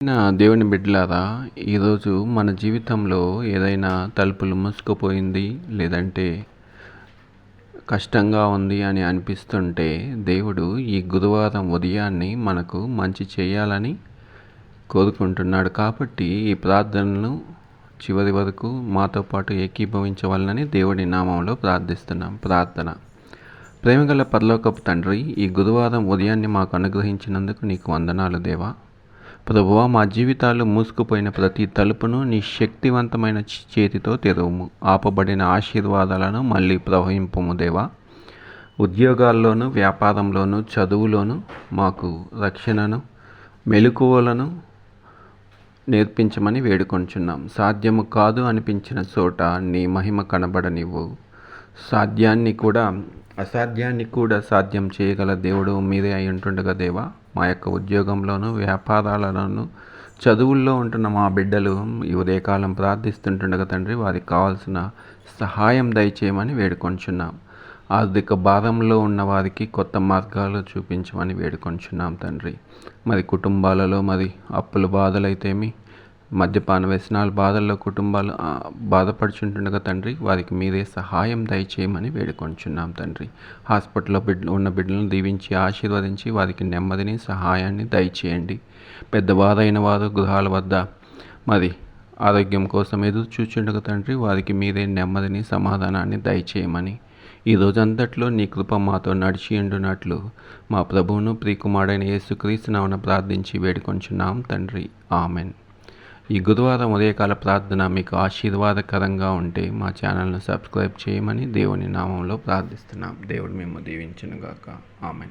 దేవుని బిడ్డలారా, ఈరోజు మన జీవితంలో ఏదైనా తలుపులు మూసుకుపోయింది, లేదంటే కష్టంగా ఉంది అని అనిపిస్తుంటే, దేవుడు ఈ గురువారం ఉదయాన్ని మనకు మంచి చేయాలని కోరుకుంటున్నాడు. కాబట్టి ఈ ప్రార్థనలు చివరి వరకు మాతో పాటు ఏకీభవించవాలని దేవుడి నామంలో ప్రార్థిస్తున్నాం. ప్రార్థన. ప్రేమగల పరలోకపు తండ్రి, ఈ గురువారం ఉదయాన్ని మాకు అనుగ్రహించినందుకు నీకు వందనాలు దేవా. ప్రభువా, మా జీవితాలు మూసుకుపోయిన ప్రతి తలుపును నీ శక్తివంతమైన చేతితో తెరవుము. ఆపబడిన ఆశీర్వాదాలను మళ్ళీ ప్రవహింపము దేవా. ఉద్యోగాల్లోనూ, వ్యాపారంలోనూ, చదువులోనూ మాకు రక్షణను, మెలకువలను నేర్పించమని వేడుకొంచున్నాం. సాధ్యము కాదు అనిపించిన చోట నీ మహిమ కనబడనివ్వు. అసాధ్యాన్ని కూడా సాధ్యం చేయగల దేవుడు మీరే అయి ఉంటుండగా దేవా, మా యొక్క ఉద్యోగంలోనూ, వ్యాపారాలలోనూ, చదువుల్లో ఉంటున్న మా బిడ్డలు ఈ ఉదయకాలం ప్రార్థిస్తుంటుండగా తండ్రి, వారికి కావాల్సిన సహాయం దయచేయమని వేడుకొంచున్నాం. ఆర్థిక భారంలో ఉన్న వారికి కొత్త మార్గాలు చూపించమని వేడుకొంచున్నాం తండ్రి. మరి కుటుంబాలలో అప్పుల బాధలైతేమి, మద్యపాన వ్యసనాల బాధల్లో కుటుంబాలు బాధపడుచుంటుండగా తండ్రి, వారికి మీరే సహాయం దయచేయమని వేడుకొంచున్నాం తండ్రి. హాస్పిటల్లో ఉన్న బిడ్డలను దీవించి ఆశీర్వదించి వారికి నెమ్మదిని, సహాయాన్ని దయచేయండి. పెద్దవారైన వారు గృహాల వద్ద ఆరోగ్యం కోసం ఎదురు చూచుండగా తండ్రి, వారికి మీరే నెమ్మదిని, సమాధానాన్ని దయచేయమని, ఈ రోజంతట్లో నీ కృప మాతో నడిచి ఉండునట్లు మా ప్రభువును ప్రియకుమారుడైన యేసుక్రీస్తు నామమున ప్రార్థించి వేడుకొంచున్నాం తండ్రి. ఆమెన్. ఈ గురువారం ఉదయకాల ప్రార్థన మీకు ఆశీర్వాదకరంగా ఉంటే మా ఛానల్ను సబ్స్క్రైబ్ చేయమని దేవుని నామంలో ప్రార్థిస్తున్నాం. దేవుడు మేము దీవించునుగాక. ఆమెన్.